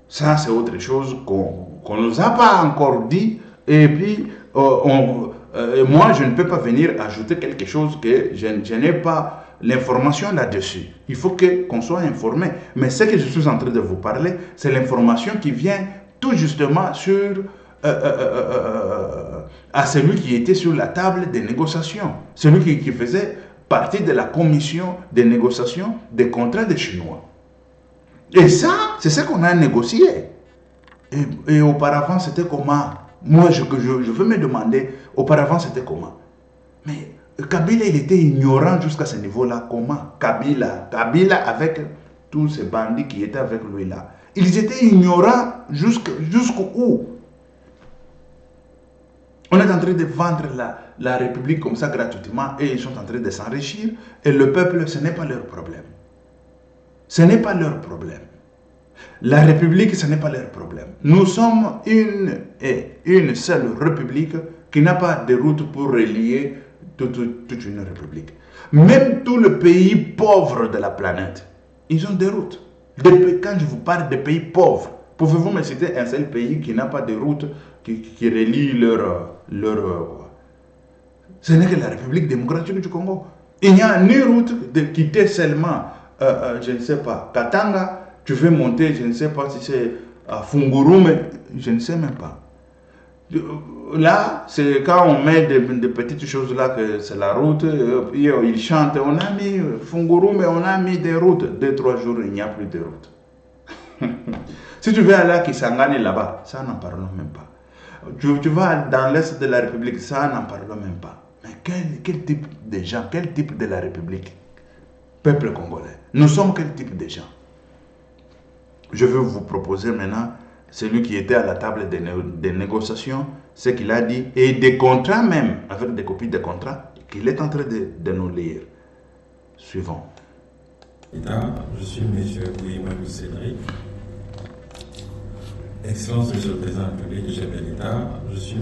Ça, c'est autre chose qu'on ne nous a pas encore dit. Et puis, moi, je ne peux pas venir ajouter quelque chose que je n'ai pas l'information là-dessus. Il faut qu'on soit informé. Mais ce que je suis en train de vous parler, c'est l'information qui vient tout justement sur à celui qui était sur la table des négociations. Celui qui faisait partie de la commission des négociations des contrats des Chinois. Et ça, c'est ce qu'on a négocié. Et auparavant, c'était comment? Moi, je veux me demander, auparavant, c'était comment? Mais Kabila, il était ignorant jusqu'à ce niveau-là. Comment? Kabila avec tous ces bandits qui étaient avec lui là. Ils étaient ignorants jusqu'où? On est en train de vendre la République comme ça gratuitement et ils sont en train de s'enrichir. Et le peuple, ce n'est pas leur problème. Ce n'est pas leur problème. La République, ce n'est pas leur problème. Nous sommes une seule République qui n'a pas de route pour relier toute une République. Même tous les pays pauvres de la planète, ils ont des routes. Quand je vous parle de pays pauvres, pouvez-vous me citer un seul pays qui n'a pas de route qui relie leur... Ce n'est que la République démocratique du Congo. Il n'y a ni route de quitter seulement, je ne sais pas, Katanga, tu veux monter, je ne sais pas si c'est à Fungurume, je ne sais même pas. Là, c'est quand on met des petites choses là que c'est la route, ils chantent, on a mis Fungurume, on a mis des routes. 2-3 jours, il n'y a plus de route. Si tu veux aller à Kisangani là-bas, ça n'en parlons même pas. Tu vas dans l'est de la République, ça n'en parlons même pas. Mais quel type de gens, quel type de la République? Peuple congolais. Nous sommes quel type de gens? Je veux vous proposer maintenant celui qui était à la table des négociations, ce qu'il a dit, et des contrats même, avec des copies de contrats, qu'il est en train de nous lire. Suivant. Je suis M. Bouimadou Cédric. Excellence, Monsieur le Président de la République, chef de l'État, je suis M.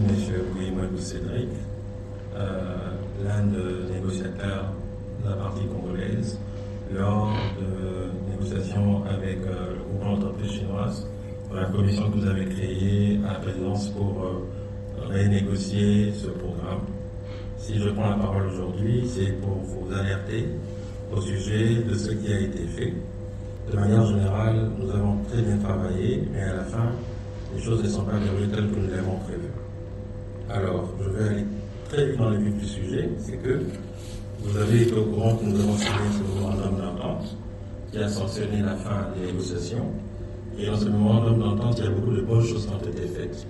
Bouimadou Cédric, l'un des négociateurs de la partie congolaise lors de négociations avec le groupe d'entreprises chinoises pour la commission que vous avez créée à la présidence pour renégocier ce programme. Si je prends la parole aujourd'hui, c'est pour vous alerter au sujet de ce qui a été fait. De manière générale, nous avons très bien travaillé, mais à la fin, les choses ne sont pas déroulées telles que nous l'avons prévu. Alors, je vais aller très vite dans le vif du sujet, c'est que vous avez été au courant que nous avons signé ce mémorandum d'entente qui a sanctionné la fin des négociations. Et dans ce mémorandum d'entente, il y a beaucoup de bonnes choses qui ont été faites.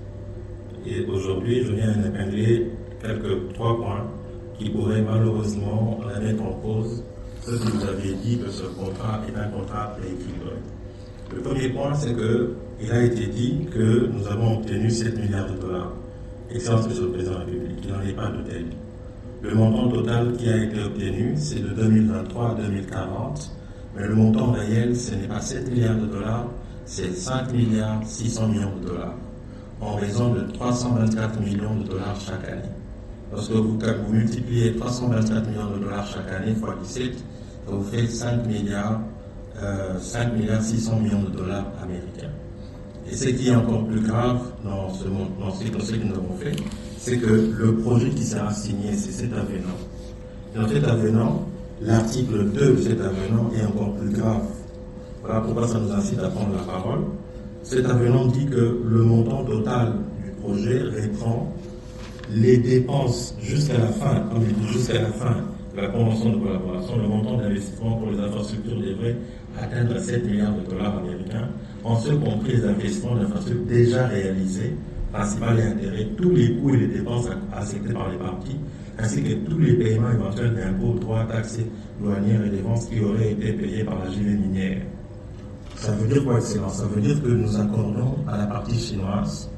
Et aujourd'hui, je viens d'épingler 3 points qui pourraient malheureusement la mettre en cause ce que vous avez dit que ce contrat est un contrat équilibré. Le premier point, c'est qu'il a été dit que nous avons obtenu 7 milliards de dollars. Excellence, Monsieur le Président de la République, il n'en est pas de tel. Le montant total qui a été obtenu, c'est de 2023 à 2040, mais le montant réel, ce n'est pas 7 milliards de dollars, c'est 5 milliards 600 millions de dollars, en raison de 324 millions de dollars chaque année. Lorsque vous multipliez 324 millions de dollars chaque année fois 17, ça vous fait 5 milliards 600 millions de dollars américains. Et ce qui est encore plus grave dans ce que nous avons fait, c'est que le projet qui sera signé, c'est cet avenant. Dans cet avenant, l'article 2 de cet avenant est encore plus grave. Voilà pourquoi ça nous incite à prendre la parole. Cet avenant dit que le montant total du projet reprend les dépenses jusqu'à la fin, comme il dit, jusqu'à la fin de la convention de collaboration, le montant d'investissement pour les infrastructures devrait atteindre 7 milliards de dollars américains, en ce compris les investissements d'infrastructures déjà réalisés, principal et intérêt, tous les coûts et les dépenses acceptés par les parties, ainsi que tous les paiements éventuels d'impôts, droits, taxes, douanières et dépenses qui auraient été payés par la JV minière. Ça veut dire quoi, Excellence? Ça veut dire que nous accordons à la partie chinoise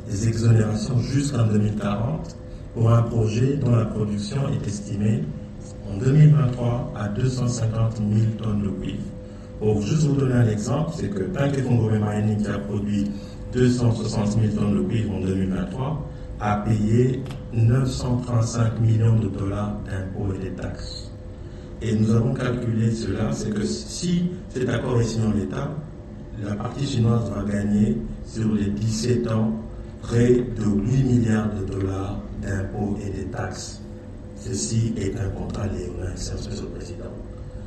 des exonérations jusqu'en 2040 pour un projet dont la production est estimée en 2023 à 250 000 tonnes de cuivre. Pour juste vous donner un exemple, c'est que Tanke Congo Mining, qui a produit 260 000 tonnes de cuivre en 2023, a payé 935 millions de dollars d'impôts et des taxes. Et nous avons calculé cela, c'est que si cet accord est signé en l'état, la partie chinoise va gagner sur les 17 ans près de 8 milliards de dollars d'impôts et des taxes. Ceci est un contrat léonin, Monsieur le Président.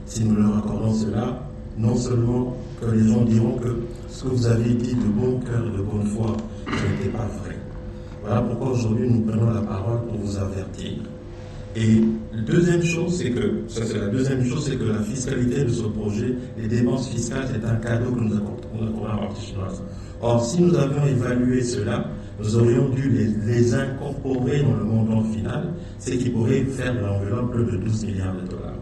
Si nous leur accordons cela, non seulement que les gens diront que ce que vous avez dit de bon cœur et de bonne foi n'était pas vrai. Voilà pourquoi aujourd'hui nous prenons la parole pour vous avertir. Et la deuxième chose, c'est que la fiscalité de ce projet, les dépenses fiscales, c'est un cadeau que nous accordons à la partie chinoise. Or, si nous avions évalué cela, nous aurions dû les incorporer dans le montant final, ce qui pourrait faire de l'enveloppe plus de 12 milliards de dollars.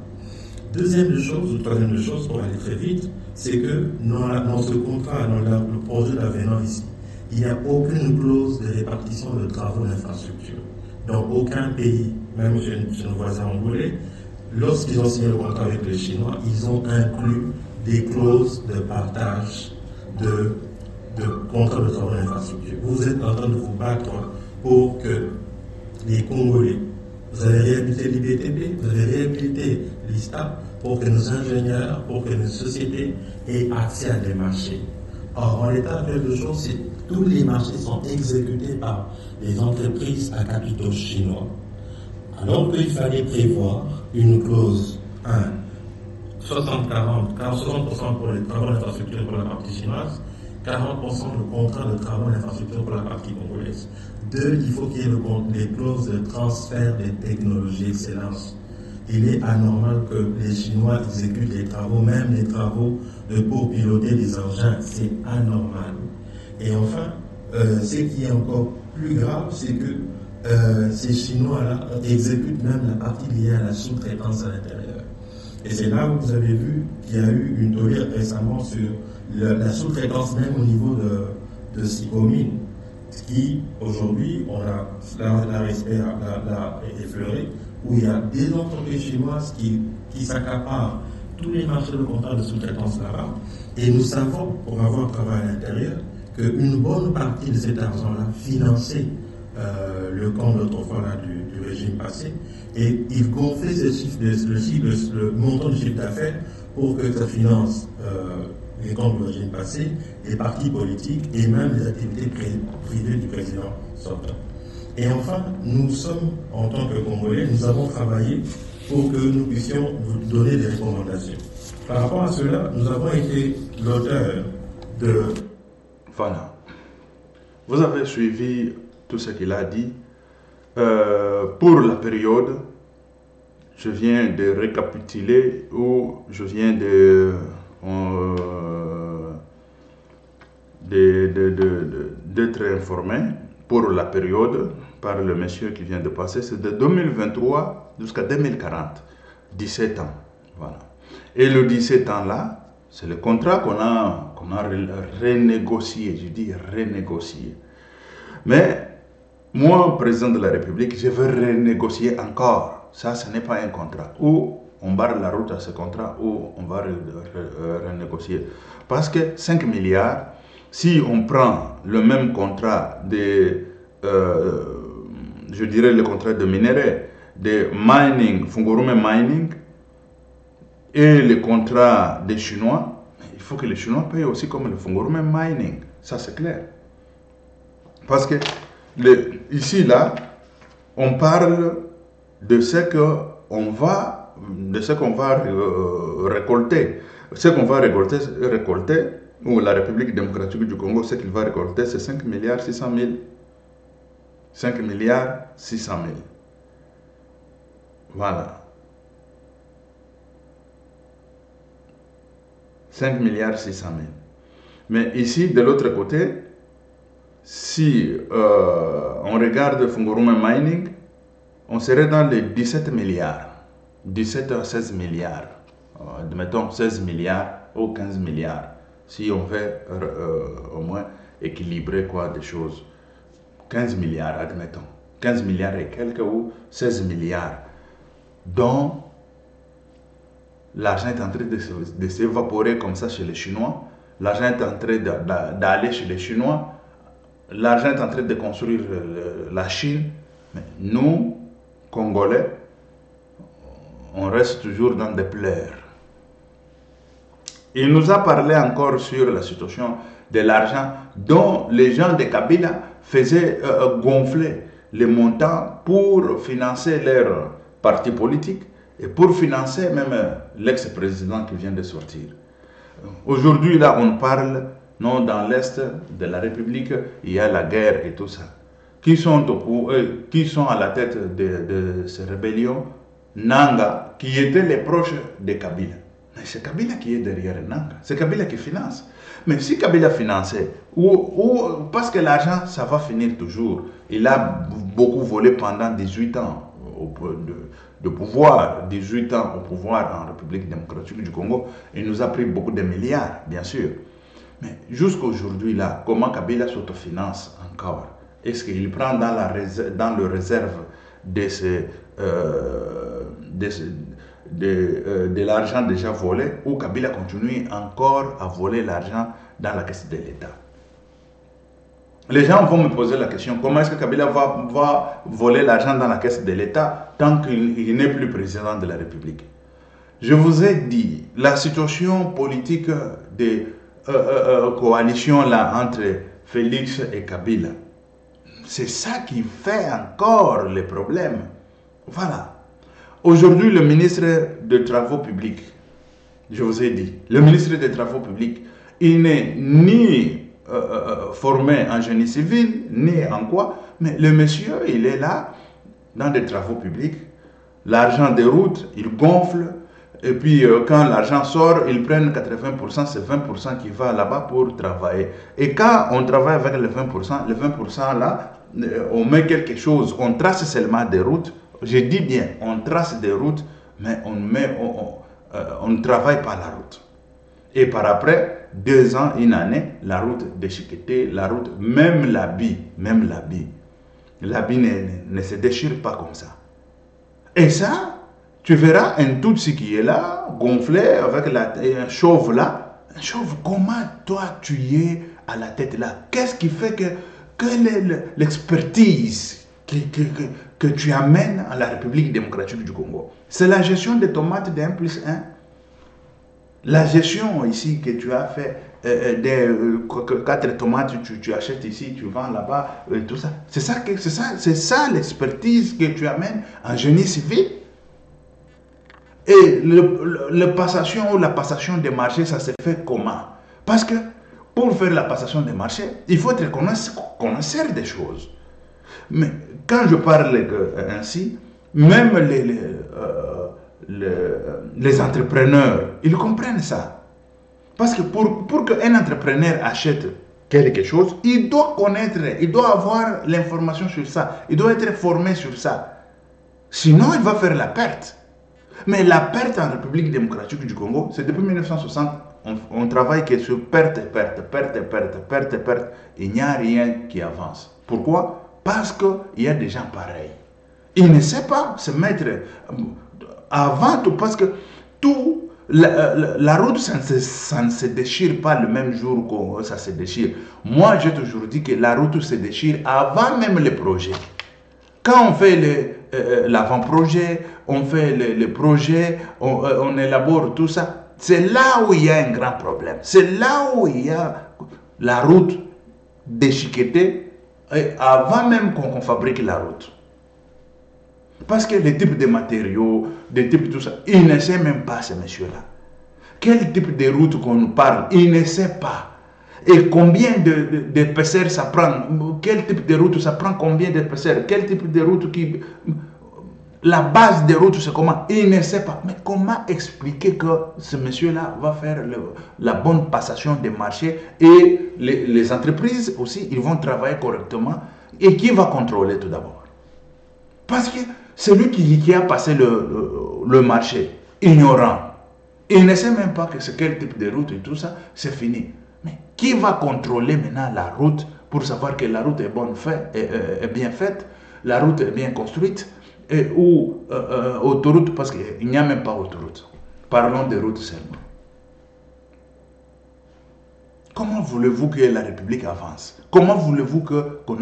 Troisième chose, pour aller très vite, c'est que dans ce contrat, dans le projet d'avenant ici, il n'y a aucune clause de répartition de travaux d'infrastructure. Dans aucun pays, même chez nos voisins angolais, lorsqu'ils ont signé le contrat avec les Chinois, ils ont inclus des clauses de partage de contrats de travaux d'infrastructure. Vous êtes en train de vous battre pour que les Congolais, vous avez réhabilité l'IBTP, vous avez réhabilité l'ISTA pour que nos ingénieurs, pour que nos sociétés aient accès à des marchés. Or, en l'état actuel de choses, tous les marchés sont exécutés par les entreprises à capitaux chinois. Alors qu'il fallait prévoir une clause 60-40, 60% pour les travaux d'infrastructure pour la partie chinoise, 40% de contrat de travaux d'infrastructure pour la partie congolaise. 2, il faut qu'il y ait les clauses de transfert des technologies excellence. Il est anormal que les Chinois exécutent les travaux, même les travaux pour piloter les engins. C'est anormal. Et enfin, ce qui est encore plus grave, c'est que ces Chinois-là exécutent même la partie liée à la sous-traitance à l'intérieur. Et c'est là où vous avez vu qu'il y a eu une tollée récemment sur la sous-traitance même au niveau de Sicomine, ce qui, aujourd'hui, on a la effleuré, où il y a des entreprises chinoises qui s'accaparent tous les marchés de contrats de sous-traitance là-bas. Et nous savons, pour avoir travaillé à l'intérieur, qu'une bonne partie de cet argent-là finançait le camp d'autrefois du régime passé, et ils gonflaient le montant du chiffre d'affaires pour que ça finance les camps du régime passé, les partis politiques et même les activités privées du président sortant. Et enfin, nous sommes, en tant que Congolais, nous avons travaillé pour que nous puissions vous donner des recommandations. Par rapport à cela, nous avons été l'auteur de... Voilà. Vous avez suivi tout ce qu'il a dit. Pour la période, je viens de récapituler ou je viens d'être informé pour la période par le monsieur qui vient de passer, c'est de 2023 jusqu'à 2040, 17 ans. Voilà. Et le 17 ans-là, c'est le contrat qu'on a renégocié, je dis renégocié. Mais moi, président de la République, je veux renégocier encore. Ça, ce n'est pas un contrat. Ou on barre la route à ce contrat, ou on va renégocier. Parce que 5 milliards, si on prend le même contrat je dirais le contrat de minerai, de mining, Fungurume Mining, et le contrat des Chinois, il faut que les Chinois payent aussi comme le Fungurume Mining. Ça, c'est clair. Parce que ici, là, on parle de ce qu'on va récolter. Ce qu'on va récolter, ou la République démocratique du Congo, ce qu'il va récolter, c'est 5 milliards 600 000. 5 milliards 600 000. Voilà. 5 milliards 600 000. Mais ici, de l'autre côté, si on regarde Fungurume Mining, on serait dans les 17 milliards. 17 à 16 milliards. Mettons 16 milliards ou 15 milliards. Si on veut au moins équilibrer des choses. 15 milliards, admettons. 15 milliards et quelques ou 16 milliards. Donc, l'argent est en train de s'évaporer comme ça chez les Chinois. L'argent est en train d'aller chez les Chinois. L'argent est en train de construire la Chine. Mais nous, Congolais, on reste toujours dans des pleurs. Il nous a parlé encore sur la situation de l'argent dont les gens de Kabila faisaient gonfler les montants pour financer leur parti politique et pour financer même l'ex-président qui vient de sortir. Aujourd'hui, là, on parle, non, dans l'Est de la République, il y a la guerre et tout ça. Qui sont à la tête de ces rébellions? Nanga, qui étaient les proches de Kabila. Mais c'est Kabila qui est derrière Nanga. C'est Kabila qui finance. Mais si Kabila finançait, parce que l'argent, ça va finir toujours. Il a beaucoup volé pendant 18 ans de pouvoir, 18 ans au pouvoir en République démocratique du Congo. Il nous a pris beaucoup de milliards, bien sûr. Mais jusqu'aujourd'hui, là, comment Kabila s'autofinance encore? Est-ce qu'il prend dans le réserve de l'argent déjà volé, ou Kabila continue encore à voler l'argent dans la caisse de l'État? Les gens vont me poser la question, comment est-ce que Kabila va voler l'argent dans la caisse de l'État tant qu'il n'est plus président de la République? Je vous ai dit, la situation politique de coalition là, entre Félix et Kabila, c'est ça qui fait encore les problèmes. Voilà. Aujourd'hui, le ministre des Travaux publics, je vous ai dit, le ministre des Travaux publics, il n'est ni formé en génie civil, ni en quoi, mais le monsieur, il est là, dans des travaux publics, l'argent des routes, il gonfle, et puis quand l'argent sort, ils prennent 80%, c'est 20% qui va là-bas pour travailler. Et quand on travaille avec les 20% là, on met quelque chose, on trace seulement des routes. Je dis bien, on trace des routes, mais on ne travaille pas la route. Et par après, 2 ans, 1 année, la route déchiquetée, la route, même l'habit ne se déchire pas comme ça. Et ça, tu verras un Tutsi qui est là, gonflé avec un chauve là. Un chauve, comment toi tu es à la tête là? Qu'est-ce qui fait que l'expertise que tu amènes à la République démocratique du Congo? C'est la gestion des tomates de 1+1. La gestion ici que tu as fait, 4 tomates, tu achètes ici, tu vends là-bas, tout ça. C'est ça l'expertise que tu amènes en génie civil. Et la passation des marchés, ça se fait comment? Parce que pour faire la passation des marchés, il faut être connaisseur des choses. Mais quand je parle ainsi, même les entrepreneurs, ils comprennent ça. Parce que pour qu'un entrepreneur achète quelque chose, il doit connaître, il doit avoir l'information sur ça, il doit être formé sur ça. Sinon, il va faire la perte. Mais la perte en République démocratique du Congo, c'est depuis 1960, on travaille que sur perte. Il n'y a rien qui avance. Pourquoi? Parce qu'il y a des gens pareils. Ils ne savent pas se mettre avant tout, parce que tout, la route, ça ne se déchire pas le même jour que ça se déchire. Moi, j'ai toujours dit que la route se déchire avant même le projet. Quand on fait l'avant-projet, on fait le projet, on élabore tout ça, c'est là où il y a un grand problème. C'est là où il y a la route déchiquetée avant même qu'on fabrique la route. Parce que les types de matériaux, des types de tout ça, il ne sait même pas ces messieurs-là. Quel type de route qu'on nous parle, il ne sait pas. Et combien d'épaisseur ça prend, quel type de route ça prend, combien d'épaisseur, quel type de route qui... La base des routes, c'est comment? Il ne sait pas. Mais comment expliquer que ce monsieur-là va faire la bonne passation des marchés et les entreprises aussi, ils vont travailler correctement. Et qui va contrôler tout d'abord? Parce que celui qui a passé le marché, ignorant, il ne sait même pas que c'est quel type de route et tout ça, c'est fini. Mais qui va contrôler maintenant la route pour savoir que la route est bien faite, la route est bien construite, ou autoroute, parce qu'il n'y a même pas autoroute. Parlons de routes seulement. Comment voulez-vous que la République avance? Comment voulez-vous qu'on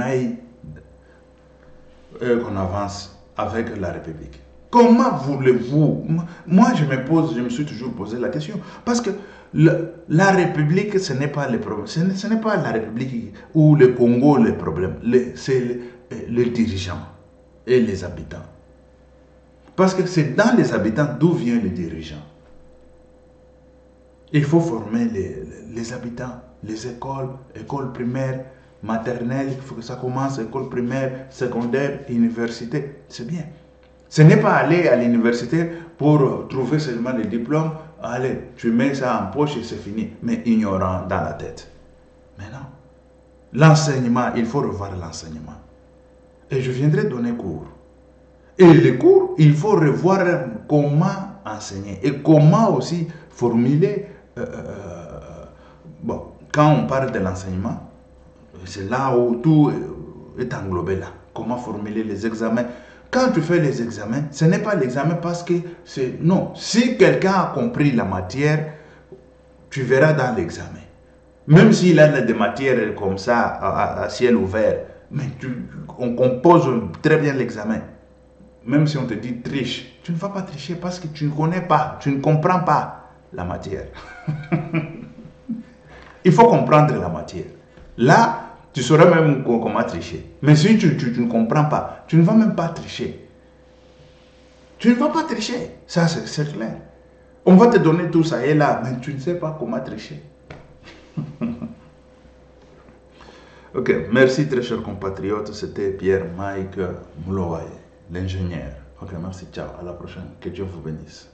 avance avec la République? Comment voulez-vous? Moi, je me suis toujours posé la question. Parce que la République, ce n'est pas le problème. Ce n'est pas la République ou le Congo le problème. C'est les dirigeants et les habitants. Parce que c'est dans les habitants d'où viennent les dirigeants. Il faut former les habitants, les écoles primaires, maternelles, il faut que ça commence, école primaire, secondaire, université. C'est bien. Ce n'est pas aller à l'université pour trouver seulement les diplômes. Allez, tu mets ça en poche et c'est fini. Mais ignorant dans la tête. Mais non. L'enseignement, il faut revoir l'enseignement. Et je viendrai donner cours. Et les cours, il faut revoir comment enseigner et comment aussi formuler. Bon, quand on parle de l'enseignement, c'est là où tout est englobé là. Comment formuler les examens. Quand tu fais les examens, ce n'est pas l'examen parce que c'est... Non, si quelqu'un a compris la matière, tu verras dans l'examen. Même s'il a des matières comme ça, à ciel ouvert, mais on compose très bien l'examen. Même si on te dit triche, tu ne vas pas tricher parce que tu ne connais pas, tu ne comprends pas la matière. Il faut comprendre la matière. Là, tu sauras même comment tricher. Mais si tu ne comprends pas, tu ne vas même pas tricher. Tu ne vas pas tricher. Ça, c'est clair. On va te donner tout ça et là, mais tu ne sais pas comment tricher. Ok, merci très chers compatriotes. C'était Pierre-Mike Moulowaye, l'ingénieur. Ok, merci, ciao. À la prochaine. Que Dieu vous bénisse.